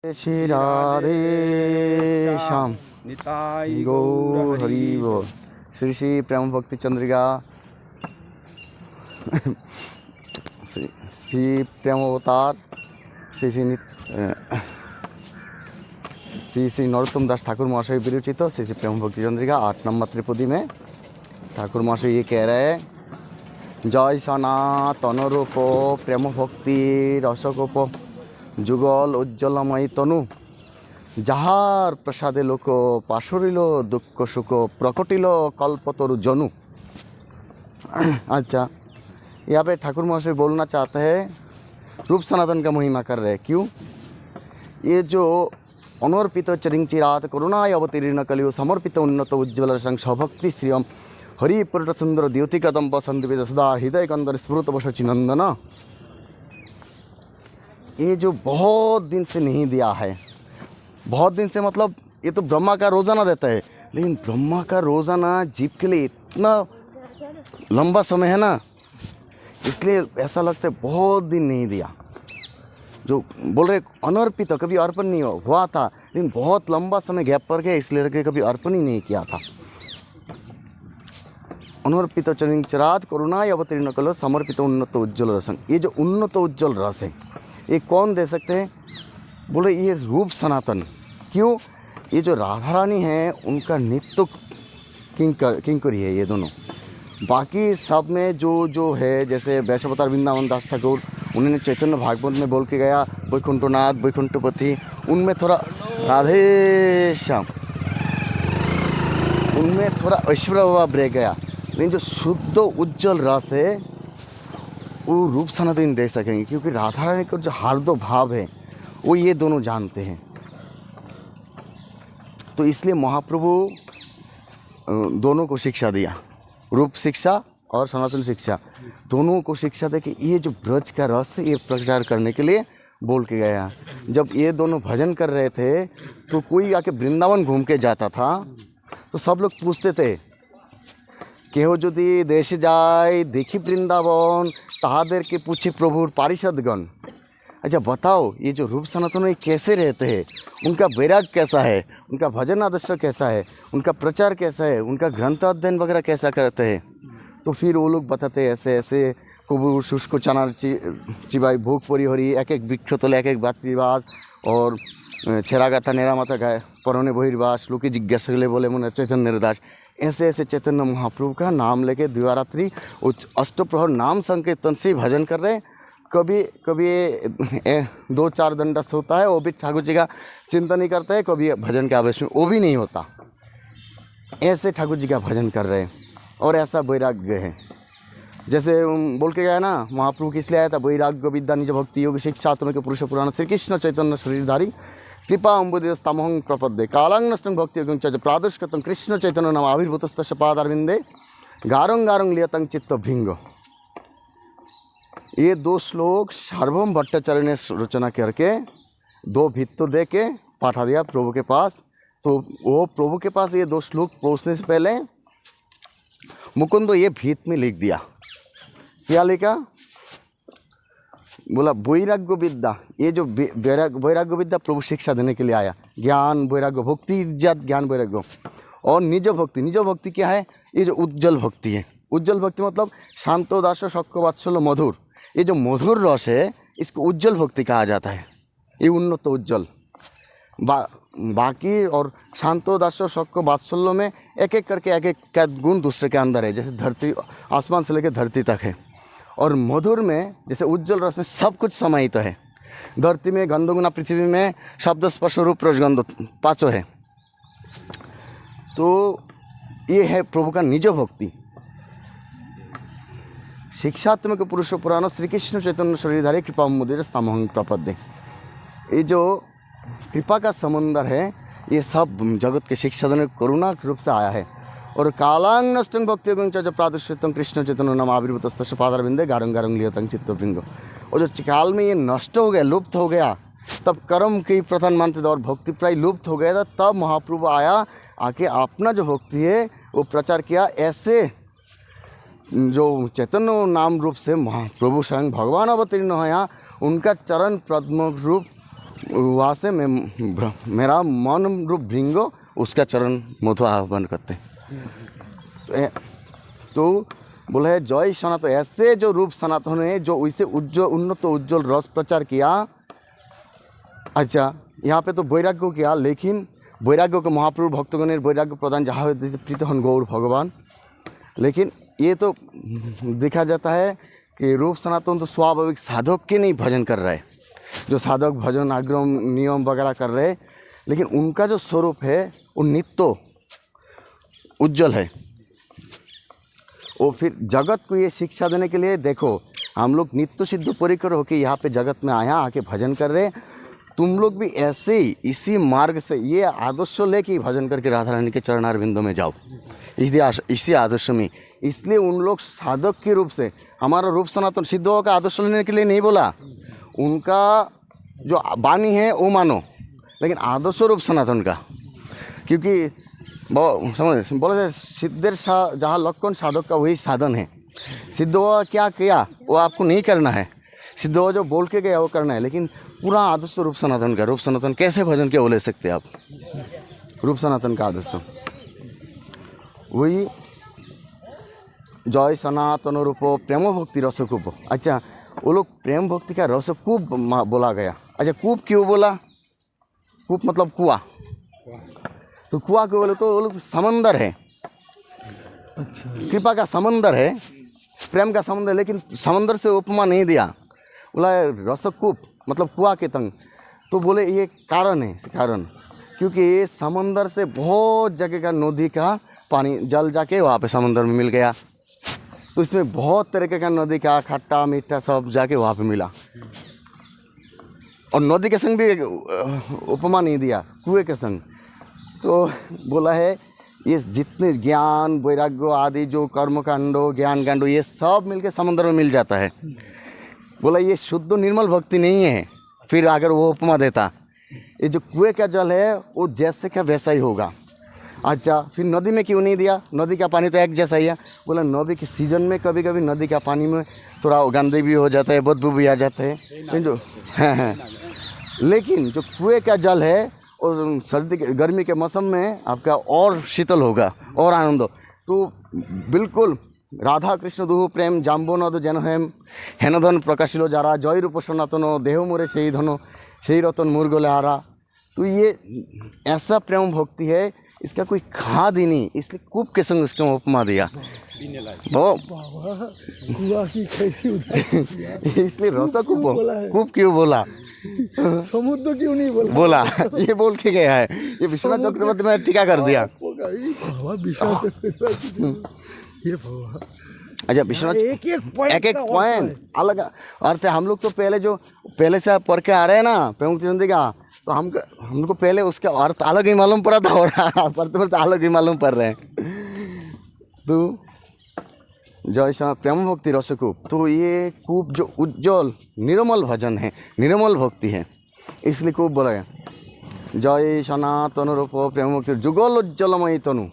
श्री राधे श्याम निताई गौर हरि बोल। श्री श्री प्रेम भक्ति चंद्रिका श्री प्रेम अवतार श्री श्री नरोत्तम दास ठाकुर महाशय विरचित श्री श्री प्रेम भक्ति चंद्रिका 8 नंबर त्रिपदी में ठाकुर महाशय ये कह रहे हैं, जय सनातन रूप प्रेम भक्ति रसकोप जुगल उज्ज्वलमयी तनु যাহার प्रसादे लोक पाशरिल दुख सुख प्रकटिल कल्पतरु जनु। अच्छा, यहाँ पे ठाकुर महाशय बोलना चाहते हैं रूप सनातन का महिमा कर रहे हैं। क्यों? ये जो अनर्पित चरिंग चिरात करुणाय अवतीर्ण कलियो समर्पित उन्नत उज्ज्वल संग सभक्ति श्रियम हरिपुर सुंदर द्योति कदम बसंत सदा हृदय कंदर स्फुरत बसचि नंदन। ये जो बहुत दिन से नहीं दिया है, बहुत दिन से मतलब ये तो ब्रह्मा का रोज़ाना देता है, लेकिन ब्रह्मा का रोज़ाना जीव के लिए इतना लंबा समय है ना, इसलिए ऐसा लगता है बहुत दिन नहीं दिया। जो बोल रहे अनर्पित कभी अर्पण नहीं हुआ था, लेकिन बहुत लंबा समय गैप पर गया, इसलिए कभी अर्पण ही नहीं किया था। अनर्पित चरिंग चिरात करुणाय अवतीर्ण कलो समर्पित उन्नत उज्ज्वल रसन। ये जो उन्नत उज्ज्वल रस है ये कौन दे सकते हैं? बोले ये रूप सनातन। क्यों? ये जो राधा रानी है उनका नित्य किंकरी है ये दोनों। बाकी सब में जो है, जैसे वैश्वअवतार वृंदावन दास ठाकुर उन्होंने चैतन्य भागवत में बोल के गया वैकुंठनाथ वैकुंठपति, उनमें थोड़ा राधे श्याम, उनमें थोड़ा ऐश्वर्य भाव रह गया। लेकिन जो शुद्ध उज्जवल रस है वो रूप सनातन दे सकेंगे, क्योंकि राधा रानी का जो हार्दो भाव है वो ये दोनों जानते हैं। तो इसलिए महाप्रभु दोनों को शिक्षा दिया, रूप शिक्षा और सनातन शिक्षा, दोनों को शिक्षा दे कि ये जो ब्रज का रस है ये प्रचार करने के लिए बोल के गया। जब ये दोनों भजन कर रहे थे तो कोई आके वृंदावन घूम के जाता था तो सब लोग पूछते थे, केहो यदि देशे जाए देखी वृंदावन ताहादेर के पूछे प्रभुर पारिषदगण। अच्छा बताओ, ये जो रूप सनातन ये कैसे रहते हैं, उनका वैराग कैसा है, उनका भजन आदर्श कैसा है, उनका प्रचार कैसा है, उनका ग्रंथ अध्ययन वगैरह कैसा करते हैं। तो फिर वो लोग बताते ऐसे ऐसे कबूर शुष्क चनार चिबाई भोग परिहरी एक एक वृक्ष तले एक एक बातवाद और छेरा गाथा नेरा माथा गाय परने बहिर्वास लोके जिज्ञासा करले बोले मन चैतन्य दास। ऐसे ऐसे चैतन्य महाप्रभु का नाम लेके दिवारात्रि अष्टप्रहर नाम संकीर्तन से भजन कर रहे हैं। कभी कभी 2-4 दंडा होता है वो भी ठाकुर जी का चिंतन नहीं करते हैं, कभी भजन के आवेश में वो भी नहीं होता। ऐसे ठाकुर जी का भजन कर रहे हैं और ऐसा वैराग्य है। जैसे बोल के गया ना, महाप्रभु किस लिए आया था? वैराग्य विद्या निज भक्ति योग शिक्षा आत्म के पुरुष पुराण श्री कृष्ण चैतन्य शरीरधारी कृपा अम्बुदिस्तमहं प्रपद्ये कालांग नष्टं भक्ति योगं च प्रादुष्कृतं कृष्ण चैतन्य नाम आविर्भूतस्तस्य पादारविंदे गारं गारं लियतं चित्त भृंग। ये 2 श्लोक सार्वभौम भट्टाचार्य ने रचना करके 2 भित्तु दे के पाठा दिया प्रभु के पास। तो वो प्रभु के पास ये 2 श्लोक पहुँचने से पहले मुकुंद ये भीत में लिख दिया। क्या लिखा? बोला वैराग्य विद्या। ये जो वैराग्य विद्या प्रभु शिक्षा देने के लिए आया। ज्ञान वैराग्य भक्ति इज्जत ज्ञान वैराग्य और निज भक्ति। निज भक्ति क्या है? ये जो उज्जवल भक्ति है। उज्जवल भक्ति मतलब शांतोदास शक्य वात्सल्य मधुर। ये जो मधुर रस है इसको उज्जवल भक्ति कहा जाता है। ये उन्नत उज्जवल बाकी और शांतोदास शक्य वात्सल्य में एक एक करके एक एक गुण दूसरे के अंदर है। जैसे धरती आसमान से लेकर धरती तक है। और मधुर में जैसे उज्जवल रस में सब कुछ समाहित है। धरती में गंधगुना, पृथ्वी में शब्द स्पर्श रूप रसगंध 5 है। तो ये है प्रभु का निज भक्ति। शिक्षात्मक पुरुष पुराण श्री कृष्ण चैतन्य शरीरधारी कृपा अम्बुदिस्तमहं प्रपद्ये। ये जो कृपा का समंदर है ये सब जगत के शिक्षा देने करुणा रूप से आया है। और कालांग नष्टं भक्ति योगं च प्रादुष्कृतं कृष्ण चैतन्य नाम आविर्भूतस्तस्य पादारविंदे गारं गारं लियतं चित्त भृंग। और जो काल में ये नष्ट हो गया, लुप्त हो गया, तब कर्म की प्रधान मानते थे और भक्ति प्राय लुप्त हो गया था, तब महाप्रभु आया, आके अपना जो भक्ति है वो प्रचार किया। ऐसे जो चैतन्य नाम रूप से महाप्रभु स्वयं भगवान अवतीर्ण है, यहाँ उनका चरण पद्म रूप वहाँ से मैं मेरा मन रूप भृंगो उसका चरण मधु आह्वान करते तो बोला है जय सनातन। ऐसे जो रूप सनातन ने जो वैसे उज्जवल उन्नत उज्जवल रस प्रचार किया। अच्छा यहाँ पे तो वैराग्य किया, लेकिन वैराग्य को महाप्रभु भक्तगणेर वैराग्य प्रदान जहाँ प्रीत हन गौर भगवान। लेकिन ये तो देखा जाता है कि रूप सनातन तो स्वाभाविक साधक के नहीं भजन कर रहे, जो साधक भजन आग्रह नियम वगैरह कर रहे, लेकिन उनका जो स्वरूप है वो नित्य उज्जवल है। वो फिर जगत को ये शिक्षा देने के लिए देखो हम लोग नित्य सिद्ध परिकर होकर यहाँ पे जगत में आया आके भजन कर रहे, तुम लोग भी ऐसे ही इसी मार्ग से ये आदर्श लेके भजन करके राधा रानी के चरणारविंदों में जाओ, इसी आदर्श में। इसलिए उन लोग साधक के रूप से हमारा रूप सनातन सिद्धों का आदर्श लेने के लिए नहीं बोला, उनका जो वाणी है वो मानो, लेकिन आदर्श रूप सनातन का। क्योंकि समझ बोले सिद्धेर जहाँ लक्षण साधक का वही साधन है। सिद्धों क्या किया वो आपको नहीं करना है, सिद्धों जो बोल के गया वो करना है, लेकिन पूरा आदर्श रूप सनातन का। रूप सनातन कैसे भजन के वो ले सकते आप, रूप सनातन का आदर्श वही जय सनातन रूप प्रेम भक्ति रस कूप। अच्छा वो लोग प्रेम भक्ति का रस कूप बोला गया। अच्छा कूप क्यों बोला, कूप मतलब कुआं, तो कुआं क्यों बोले तो वो लोग समंदर है। अच्छा कृपा का समंदर है, प्रेम का समंदर, लेकिन समंदर से उपमा नहीं दिया, बोला रसकूप मतलब कुआं के तंग। तो बोले ये कारण है, कारण क्योंकि ये समंदर से बहुत जगह का नदी का पानी जल जाके वहाँ पे समंदर में मिल गया, तो इसमें बहुत तरीके का नदी का खट्टा मीठा सब जाके वहाँ पे मिला। और नदी के संग भी उपमा नहीं दिया, कुएं के संग। तो बोला है ये जितने ज्ञान वैराग्य आदि जो कर्मकांडो ज्ञान कांडो ये सब मिलके समंदर में मिल जाता है। बोला ये शुद्ध निर्मल भक्ति नहीं है। फिर अगर वो उपमा देता, ये जो कुएं का जल है वो जैसे का वैसा ही होगा। अच्छा फिर नदी में क्यों नहीं दिया, नदी का पानी तो एक जैसा ही है। बोला नदी के सीजन में कभी कभी नदी का पानी में थोड़ा गंदे भी हो जाता है, बदबू भी आ जाता है, जो हैं लेकिन जो कुएं का जल है और सर्दी के गर्मी के मौसम में आपका और शीतल होगा और आनंद हो। तो बिल्कुल राधा कृष्ण दुहु प्रेम जाम्बो नद जेन हेम हेनधन प्रकाशिलो जारा जय रूप सनातन देह मोरे से ही धनो से ही रतन मुर्गले हारा। तो ये ऐसा प्रेम भक्ति है, इसका कोई खाद ही नहीं, इसलिए कूप के संग उसको उपमा दिया। वो इसलिए रसा कूप क्यों बोला, समुद्र क्यों नहीं बोला ये बोल के गया है। ये विश्वनाथ चक्रवर्ती में टीका कर दिया। अच्छा विश्वनाथ एक एक पॉइंट अलग अर्थ है। हम लोग तो पहले से पढ़ के आ रहे हैं ना प्रेम चंदी का, तो हमको पहले उसका अर्थ अलग ही मालूम पड़ा था और पढ़ते पढ़ते अलग ही मालूम पड़ रहे हैं। तो जय श्री प्रेम भक्ति रसकूप, तो ये कूप जो उज्जवल निर्मल भजन है, निर्मल भक्ति है, इसलिए कूप बोला गया। जय सनातन रूप प्रेम भक्ति जुगल उज्ज्वलमयी तनु,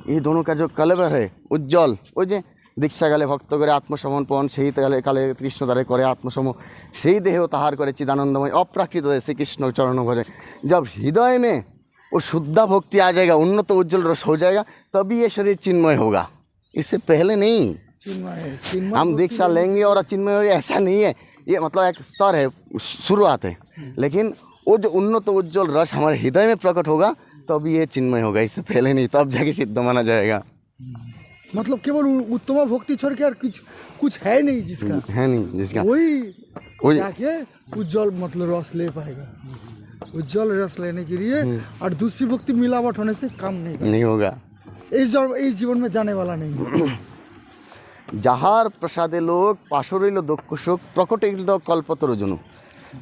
ये दोनों का जो कलेवर है उज्जवल, वो जो दीक्षा काले भक्त करे आत्मसमर्पण সেই কালে কৃষ্ণ দ্বারে করে आत्मसमो সেই देह ताहार करे चिदानंदमय अप्राकृत श्री कृष्ण चरणों भजे। जब हृदय में वो शुद्धा भक्ति आ जाएगा, उन्नत उज्जवल रस हो जाएगा, तभी ये शरीर चिन्मय होगा, इससे पहले नहीं। हम दीक्षा लेंगे और चिन्मय होगा ऐसा नहीं है, ये मतलब एक स्तर है, शुरुआत है। लेकिन वो जो उन्नत उज्जवल रस हमारे हृदय में प्रकट होगा तब ये चिन्मय होगा, इससे पहले नहीं, तब जाके सिद्ध माना जाएगा। मतलब केवल उत्तम भक्ति छोड़ के और कुछ है नहीं जिसका वही जाके उज्जवल मतलब रस ले पाएगा। उज्जवल रस लेने के लिए और दूसरी भक्ति मिलावट होने से काम नहीं होगा, इस जीवन में जाने वाला नहीं। যাহার प्रसादे लोग पाशरिल दुख सुख प्रकटिल कल्पतरु जुनू।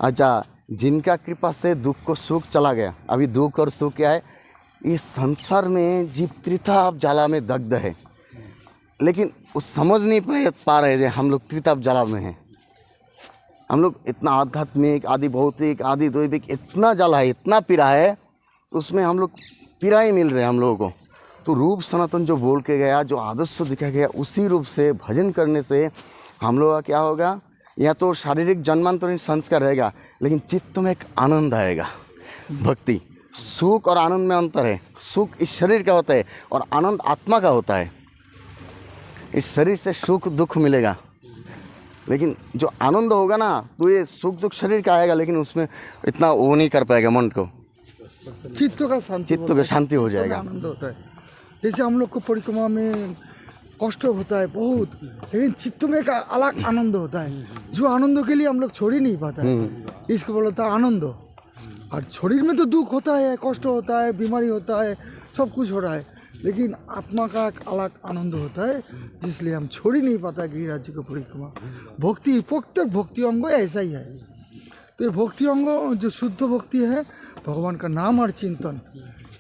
अच्छा जिनका कृपा से दुख सुख चला गया, अभी दुख और सुख क्या है, ये संसार में जीव त्रिताप जाला में दग्ध है, लेकिन वो समझ नहीं पा रहे थे हम लोग त्रिताप जाला में हैं। हम लोग इतना आध्यात्मिक आदि भौतिक आदि दैविक इतना जाला है, इतना पीड़ा है, उसमें हम लोग पीड़ा ही मिल रहे हैं हम लोगों को। तो रूप सनातन जो बोल के गया, जो आदर्श दिखा गया, उसी रूप से भजन करने से हम लोग का क्या होगा, या तो शारीरिक जन्मांतरण संस्कार रहेगा, लेकिन चित्त में एक आनंद आएगा। भक्ति, सुख और आनंद में अंतर है। सुख इस शरीर का होता है और आनंद आत्मा का होता है। इस शरीर से सुख दुख मिलेगा, लेकिन जो आनंद होगा ना, तो ये सुख दुख शरीर का आएगा, लेकिन उसमें इतना वो नहीं कर पाएगा मन को। चित्त का शांति हो जाएगा। आनंद होता है। जैसे हम लोग को परिक्रमा में कष्ट होता है बहुत, लेकिन चित्त में एक अलग आनंद होता है, जो आनंद के लिए हम लोग छोड़ ही नहीं पाता है। इसको बोलता है आनंद। और शरीर में तो दुख होता है, कष्ट होता है, बीमारी होता है, सब कुछ हो रहा है, लेकिन आत्मा का एक अलग आनंद होता है, जिसलिए हम छोड़ ही नहीं पाता गिरिराज जी को परिक्रमा। भक्ति, प्रत्येक भक्ति अंग ऐसा ही है। तो ये भक्ति अंग जो शुद्ध भक्ति है, भगवान का नाम और चिंतन,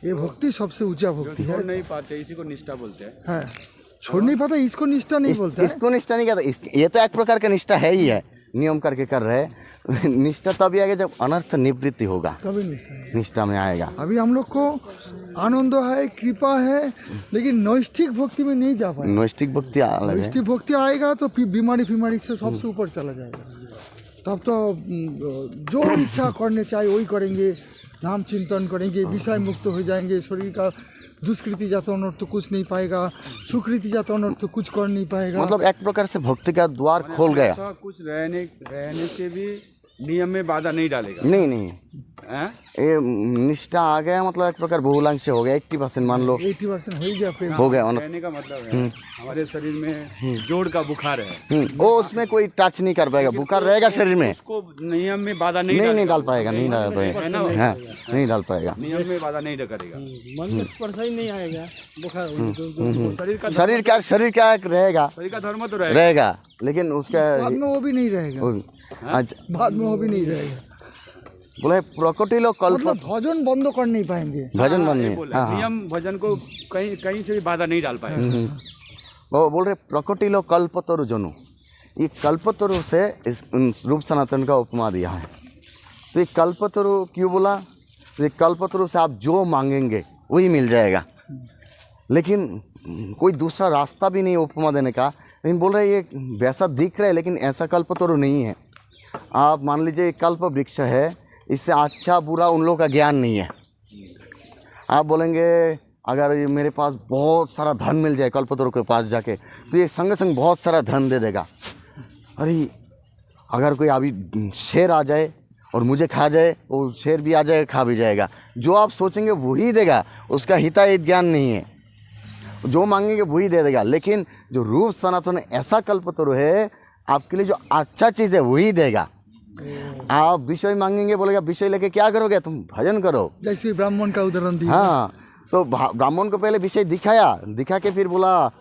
ये भक्ति सबसे ऊंचा भक्ति है। छोड़ नहीं पाते, इसी को निष्ठा बोलते हैं। है, छोड़ नहीं पाता, इसको निष्ठा नहीं बोलते। इसको निष्ठा नहीं कहता। ये तो एक प्रकार का निष्ठा है ही है, नियम करके कर रहे। निष्ठा तभी आएगा जब अनर्थ निवृत्ति होगा, कभी निष्ठा में आएगा। अभी हम लोग को आनंद है, कृपा है, लेकिन नैष्ठिक भक्ति में नहीं जा पाए। नैष्ठिक भक्ति अलग है। नैष्ठिक भक्ति आएगा तो फिर बीमारी से सबसे ऊपर चला जाएगा। तब तो जो इच्छा करने चाहिए वही करेंगे, नाम चिंतन करेंगे, विषय मुक्त हो जाएंगे। शरीर का दुष्कृति जाता अनर्थ तो कुछ नहीं पाएगा, सुकृति जाता अनर्थ तो कुछ कर नहीं पाएगा। मतलब एक प्रकार से भक्ति का द्वार खोल गया। ऐसा कुछ रहने से भी नियम में बाधा नहीं डालेगा। नहीं ये निष्ठा आ गया, मतलब एक प्रकार बहुलांश हो गया। 80% मान लो, 80% हो गया। फिर हो गया। रहने का मतलब है हमारे शरीर में जोड़ का बुखार है, वो उसमें कोई टच नहीं कर पाएगा। बुखार रहेगा शरीर में, उसको नियम में बाधा नहीं डाल पाएगा। नहीं डाल पाएगा, हाँ, नहीं डाल पाएगा। नियम में बाधा नहीं करेगा। मन में स्पर्श ही नहीं आएगा। बुखार शरीर का शरीर का रहेगा, शरीर का धर्म तो रहेगा, लेकिन उसका बाद में वो भी नहीं रहेगा। अच्छा, बाद में वो भी नहीं रहेगा। बोले प्रकृति लोग कल्प, मतलब भजन बंद कर नहीं पाएंगे। भजन बंद नहीं, नियम भजन को कहीं से भी बाधा नहीं डाल पाएगा। वो बोल रहे प्रकृति लोग कल्पतरु जनु। ये कल्पतरु से इस रूप सनातन का उपमा दिया है। तो ये कल्पतरु क्यों बोला? तो ये कल्पतरु से आप जो मांगेंगे वही मिल जाएगा, लेकिन कोई दूसरा रास्ता भी नहीं उपमा देने का। लेकिन बोल रहे ये वैसा दिख रहा है, लेकिन ऐसा कल्पतरु नहीं है। आप मान लीजिए कल्प वृक्ष है, इससे अच्छा बुरा उन लोगों का ज्ञान नहीं है। आप बोलेंगे अगर ये मेरे पास बहुत सारा धन मिल जाए कल्पतरु के पास जाके, तो ये संग संग बहुत सारा धन दे देगा। अरे अगर कोई अभी शेर आ जाए और मुझे खा जाए, वो शेर भी आ जाए, खा भी जाएगा। जो आप सोचेंगे वही देगा, उसका हिताहित ज्ञान नहीं है। जो मांगेंगे वही दे देगा। लेकिन जो रूप सनातन ऐसा कल्पतरु है, आपके लिए जो अच्छा चीज़ है वही देगा। आप विषय मांगेंगे, बोलेगा विषय लेके क्या करोगे, तुम भजन करो। जैसे ब्राह्मण का उदाहरण दिया। हाँ, तो ब्राह्मण को पहले विषय दिखा के फिर बोला,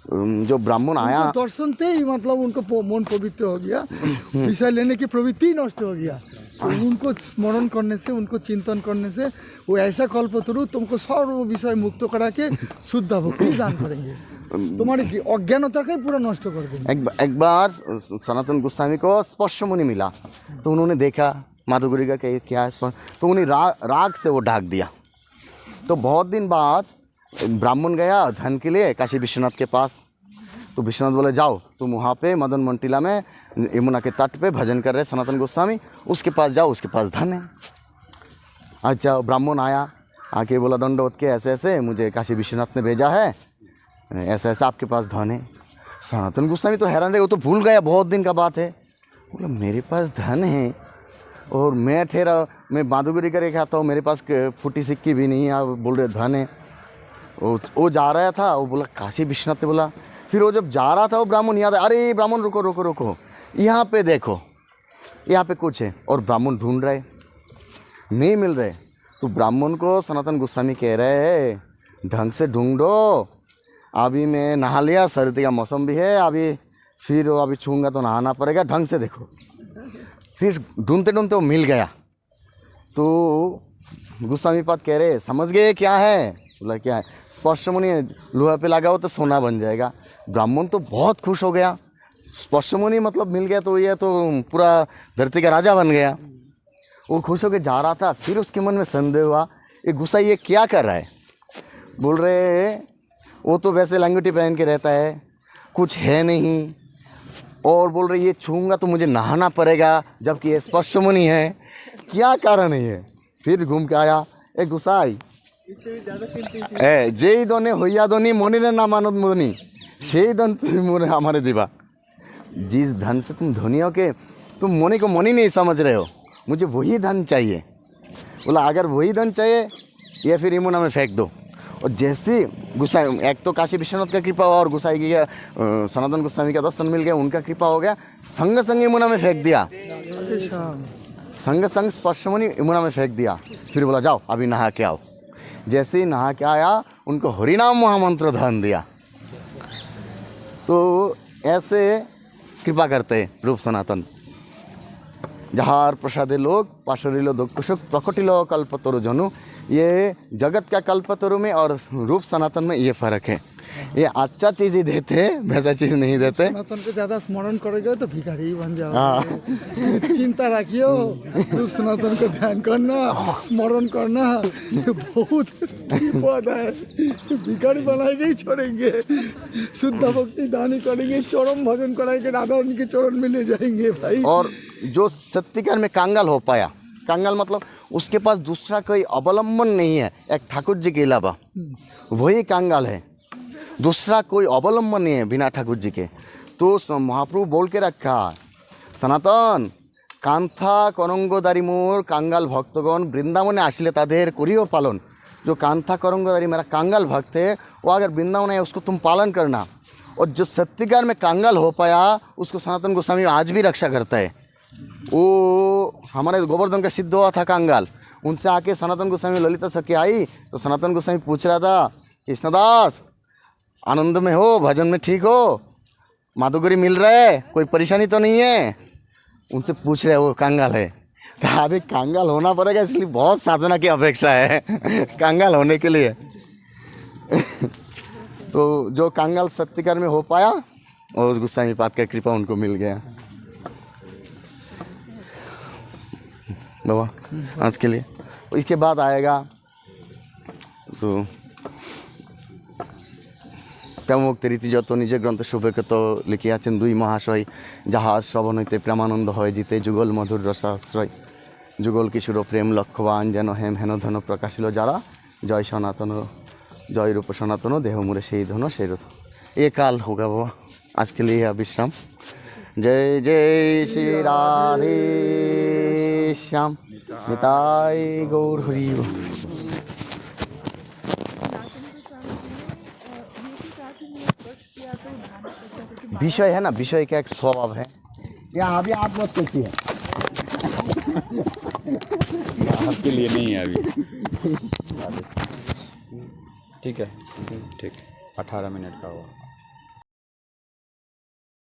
जो ब्राह्मण आया दर्शन थे ही, मतलब उनको मन पवित्र हो गया, विषय लेने की प्रवृत्ति नष्ट हो गया। तो उनको स्मरण करने से, उनको चिंतन करने से वो ऐसा कल्पतरु तुमको सर्व विषय मुक्त करा के शुद्ध भक्ति दान करेंगे, तुम्हारी अज्ञानता का पूरा नष्ट कर देंगे। एक बार सनातन गोस्वामी को स्पर्श मुनि मिला, तो उन्होंने देखा माधुगुरी का क्या है स्पर्श, तो उन्हें राग से वो ढाक दिया। तो बहुत दिन बाद ब्राह्मण गया धन के लिए काशी विश्वनाथ के पास। तो विश्वनाथ बोले जाओ तुम वहाँ पे मदन मंटिला में यमुना के तट पे भजन कर रहे सनातन गोस्वामी, उसके पास जाओ, उसके पास धन है। अच्छा, ब्राह्मण आया, आके बोला दंडवत के ऐसे ऐसे मुझे काशी विश्वनाथ ने भेजा है, ऐसा ऐसा आपके पास धन है। सनातन गोस्वामी तो हैरान रहे, वो तो भूल गया, बहुत दिन का बात है। बोला मेरे पास धन है और मैं ठहरा, मैं माधुगुरी करके खाता हूँ, मेरे पास फूटी सिक्की भी नहीं है, आप बोल रहे धन है। वो जा रहा था, वो बोला काशी विश्वनाथ ने बोला। फिर वो जब जा रहा था, वो ब्राह्मण याद है, अरे ब्राह्मण रुको रुको रुको, यहाँ पे देखो, यहाँ पे कुछ है। और ब्राह्मण ढूंढ रहे, नहीं मिल रहे। तो ब्राह्मण को सनातन गोस्वामी कह रहे ढंग से ढूंढो, अभी मैं नहा लिया, सर्दी का मौसम भी है, अभी छूँगा तो नहाना पड़ेगा, ढंग से देखो। फिर ढूंढते ढूंढते वो मिल गया। तो गोस्वामी पाद कह रहे समझ गए क्या है? बोला क्या है? स्पर्श मुनि लोहा पे लगा हो तो सोना बन जाएगा। ब्राह्मण तो बहुत खुश हो गया, स्पर्श मुनि मतलब मिल गया तो ये तो पूरा धरती का राजा बन गया। वो खुश होकर जा रहा था, फिर उसके मन में संदेह हुआ, ये गोसाई ये क्या कर रहा है? बोल रहे वो तो वैसे लंगोटी पहन के रहता है, कुछ है नहीं, और बोल रही है छूंगा तो मुझे नहाना पड़ेगा, जबकि ये स्पर्श मुनि है। क्या कारण है ये? फिर घूम के आया ए गुसाई ए जेई दने होइया दनी मनिरे ना मानद मनी সেই धन तुम मोने हमारे दिवा। जिस धन से तुम धनी हो के तुम मनी को मनी नहीं समझ रहे हो, मुझे वही धन चाहिए। बोला अगर वही धन चाहिए या फिर यमुना में फेंक दो। और जैसे गुसाई, एक तो काशी विश्वनाथ का कृपा हुआ और गुसाई की सनातन गोस्वामी का दर्शन मिल गया, उनका कृपा हो गया, संग संग यमुना में फेंक दिया। संग संग स्पर्शमणि यमुना में फेंक दिया। फिर बोला जाओ अभी नहा के आओ। जैसे ही नहा के आया उनको हरिनाम महामंत्र धन दिया। तो ऐसे कृपा करते हैं रूप सनातन। जहार प्रसादे लोग पाशरिलो दुखुशुक प्रकटिलो कल्पतरु जनु। ये जगत का कल्पतरु में और रूप सनातन में ये फ़र्क है। ये अच्छा चीज़ ही देते हैं, वैसा चीज़ नहीं देते। सनातन को ज़्यादा स्मरण करोगे तो भिखारी ही बन जाओगे। चिंता रखियो, रूप सनातन को ध्यान करना, स्मरण करना, ये बहुत पद है। भिखारी बनाएंगे ही छोड़ेंगे, शुद्ध भक्ति दानी करेंगे, चरण भजन कराएंगे, राधा रानी के चरण में ले जाएंगे भाई। और जो सत्तिकार में कांगाल हो पाया, कांगाल मतलब उसके पास दूसरा कोई अवलंबन नहीं है एक ठाकुर जी के अलावा, वही कांगाल है। दूसरा कोई अवलंबन नहीं है बिना ठाकुर जी के। तो महाप्रभु बोल के रखा सनातन कांथा करंगदारी मोर कांगाल भक्तगण वृंदावने आसिले तादेर करियो पालन। जो कांथा करंगदारी मेरा कांगाल भक्त है वो अगर वृंदावन है उसको तुम पालन करना। और जो सत्तिकार में कांगाल हो पाया उसको सनातन गोस्वामी आज भी रक्षा करता है। वो हमारे गोवर्धन का सिद्ध हुआ था कांगाल, उनसे आके सनातन गोस्वामी ललिता सखी आई तो सनातन गोस्वामी पूछ रहा था कृष्णदास आनंद में हो, भजन में ठीक हो, माधुगरी मिल रहा है, कोई परेशानी तो नहीं है? उनसे पूछ रहे वो कांगाल है। तो अरे कांगाल होना पड़ेगा, इसलिए बहुत साधना की अपेक्षा है कांगाल होने के लिए। तो जो कांगाल सत्तिकार में हो पाया और उस गोस्वामी पाद का कृपा उनको मिल गया। बाबा आज के लिए इसके बाद आएगा तो প্রেমভক্তি রীতি যত নিজের গ্রন্থ শুভেকত লিখিয়াছেন দুই মহাশয়, যাহা শ্রবণ হইতে প্রেমানন্দ হয় জিতে যুগল মধুর রসাশ্রয়। যুগল কিশোর প্রেম লক্ষ্যবান যেন হেম হেন ধন প্রকাশিল যারা, জয় সনাতন জয় रूप सनातन देह मुरे से ही धनो से ये काल होगा बाबा। आज के लिए विश्राम। जय जय श्री राधे श्याम निताय गौर हरि। विषय है ना, विषय का एक स्वभाव है। यहाँ अभी आप मत कैसी है आपके लिए नहीं है अभी। ठीक है, ठीक 18 मिनट का हुआ।